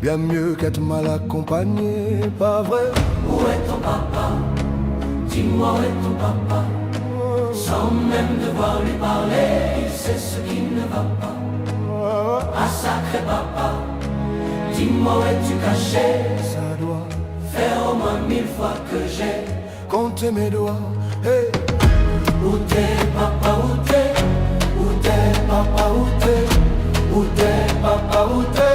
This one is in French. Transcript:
bien mieux qu'être mal accompagné, pas vrai? Où est ton papa? Dis-moi où est ton papa? Sans même devoir lui parler, il sait ce qui ne va pas. Ah sacré papa, dis-moi où es-tu caché? Ça doit faire au moins 1000 fois que j'ai compté mes doigts. Hey. Où t'es papa, où t'es? Où t'es papa, où t'es? Où t'es papa, où t'es?